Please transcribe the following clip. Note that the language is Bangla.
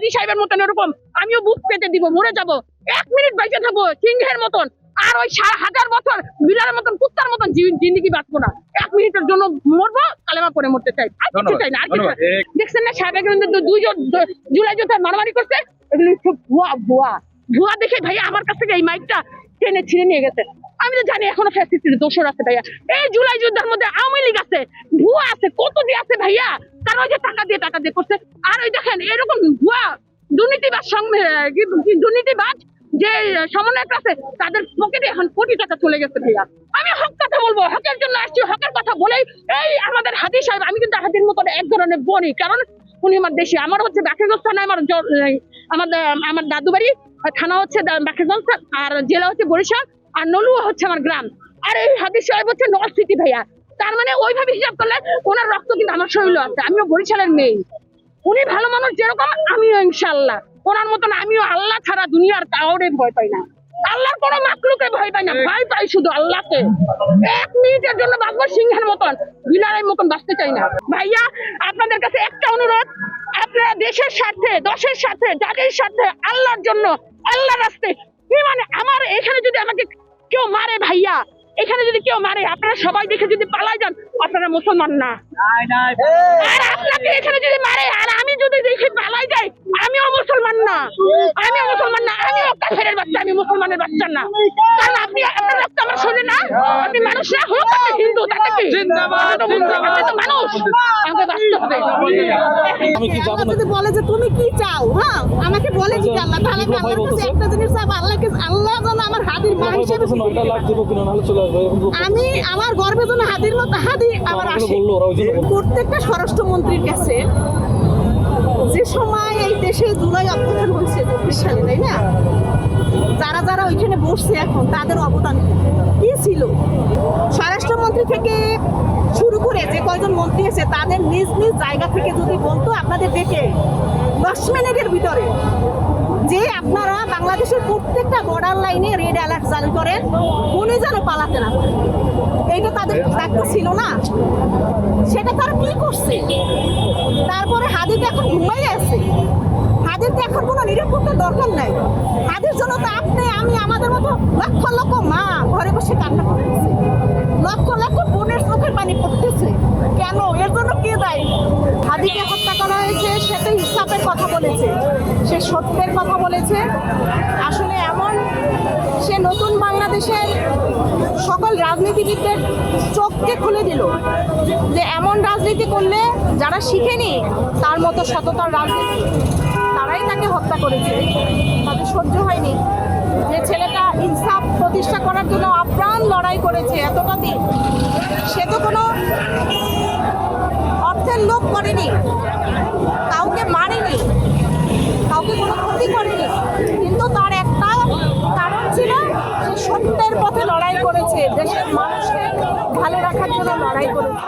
হাদি সাহেবের মতন এরকম আমিও বুক পেতে দিব, মরে যাব, 1 মিনিট বেঁচে থাকবো সিংহের মতন। আর ওই 1000 বছর বিলার মতন কুত্তার মতন জিন্দিগি বাঁচবো না, 1 মিনিটের জন্য মরবো, কালেমা পরে মরতে চাই, আর কিছু চাই না। আর কিছু দেখছেন না সাহেব দুইজন জুলাই যোদ্ধা মারামারি করছে, এগুলো সব ভুয়া ভুয়া ভুয়া দেখে ভাইয়া আমার কাছ থেকে এই মাইকটা টেনে ছিঁড়ে নিয়ে গেছে। আমি তো জানি এখনো ফ্যাসিস্টের দোষর আছে ভাইয়া, এই জুলাই যোদ্ধার মধ্যে আওয়ামী লীগ আছে, ভুয়া আছে, কত দিয়ে আছে ভাইয়া, কারণ ওই যে টাকা দিয়ে করছে। আর ওই দেখেন এরকম ভুয়া দুর্নীতিবাজ দুর্নীতিবাজ যে সমন্বয়ক আছে তাদের পকেটে এখন কোটি টাকা চলে গেছে ভাইয়া। আমি হক কথা বলবো, হকের জন্য আসছি, হকের কথা বলেই এই আমাদের হাদি সাহেব, আমি কিন্তু হাদির মতো এক ধরনের বনি, কারণ উনি আমার দেশে, আমার হচ্ছে বাকেরগঞ্জ থানায় আমার দাদু বাড়ি, থানা হচ্ছে বাকেরগঞ্জ আর জেলা হচ্ছে বরিশাল আর নলুয়া হচ্ছে আমার গ্রাম। আর এই হাদি সাহেব হচ্ছে নর্থ সিটি ভাইয়া, তার মানে ওইভাবে হিসাব করলে ওনার রক্ত কিন্তু আমার শরীরে আছে, আমিও বরিশালের মেয়ে। উনি ভালো মানুষ যেরকম, আমিও ইনশাআল্লাহ ওনার মতন, আমিও আল্লাহ ছাড়া দুনিয়ার কাউরে ভয় পাই না, আল্লাহর কোনো মাকলুকে ভয় পাই না, ভয় পাই শুধু আল্লাহকে। 1 মিনিটের জন্য বাঁচবো সিংহের মতন, বিলারের মতন বাঁচতে চাই না ভাইয়া। আপনাদের কাছে একটা অনুরোধ, আপনারা দেশের স্বার্থে, দশের স্বার্থে, জাতির স্বার্থে, আল্লাহর জন্য, আল্লাহর রাস্তায়, মানে আমার এখানে যদি আমাকে কেউ মারে ভাইয়া, এখানে যদি কেউ মারে, আপনারা সবাই দেখে যদি পালাই যান, আপনারা মুসলমান না। আর আপনাকে এখানে যদি মারে আর আমি যদি দেখে পালাই যাই, আমিও মুসলমান না, আমিও মুসলমান না, আমিও কাফেরের বাচ্চা, আমি মুসলমানের বাচ্চা না। কারণ আপনি, আপনার রক্ত আমার শরীরে না, আপনি মানুষ না, হোক আপনি হিন্দু, তাতে কি, আপনি তো মানুষ, আমাকে বাঁচতে হবে। যদি বলে যে তুমি কি চাও, হ্যাঁ আমাকে বলে কি আল্লাহ, তাহলে আমি আল্লাহর কাছে একটা জিনিস চাইবো, আল্লাহকে, আল্লাহ যেন আমার হাদির মা হিসেবে, আমি আমার গর্বে যেন হাদির মতো হাদি আমার আসে। প্রত্যেকটা স্বরাষ্ট্রমন্ত্রীর কাছে যে সময় এই দেশে জুলাই অভ্যুত্থান হয়েছে 24 সালে, তাই না, যারা যারা ওইখানে বসছে এখন তাদের অবদান কি ছিল, স্বরাষ্ট্রমন্ত্রী থেকে শুরু করে যে কয়জন মন্ত্রী আছে তাদের নিজ নিজ জায়গা থেকে যদি বলতো আপনাদের দেখে 10 মিনিটের ভিতরে যে আপনারা বাংলাদেশের প্রত্যেকটা বর্ডার লাইনে রেড অ্যালার্ট জারি করেন, উনি যেন পালাতে না পারে, এইটা তাদের দায়িত্ব ছিল না, সেটা তারা কি করছে। তারপরে হাদিতে এখন ঘুমাই আছে, হাদির তো এখন কোনো নিরাপত্তার দরকার নাই, হাদির জন্য তো আপনি আমি আমাদের মতো লক্ষ লক্ষ মা ঘরে বসে কান্না করতেছে, লক্ষ লক্ষ বোনের চোখের পানি পড়তেছে, কেন, এর জন্য কে দায়ী? হাদিকে হত্যা করা হয়েছে, সে তো ইনসাফের কথা বলেছে, সে সত্যের কথা বলেছে। আসলে এমন, সে নতুন বাংলাদেশের সকল রাজনীতিবিদদের চোখকে খুলে দিল যে এমন রাজনীতি করলে যারা শিখেনি তার মতো সততার রাজনীতি, তারাই তাকে হত্যা করেছে, তাদের সহ্য হয়নি। যে ছেলেটা ইনসাফ প্রতিষ্ঠা করার জন্য আপ্রাণ লড়াই করেছে এতটা দিন, সে তো কোনো অর্থের লোভ করেনি, কাউকে মারেনি, কাউকে কোনো ক্ষতি করেনি, কিন্তু তার একটা কারণ ছিল, সে সত্যের পথে লড়াই করেছে, দেশের মানুষকে ভালো রাখার জন্য লড়াই করেছে।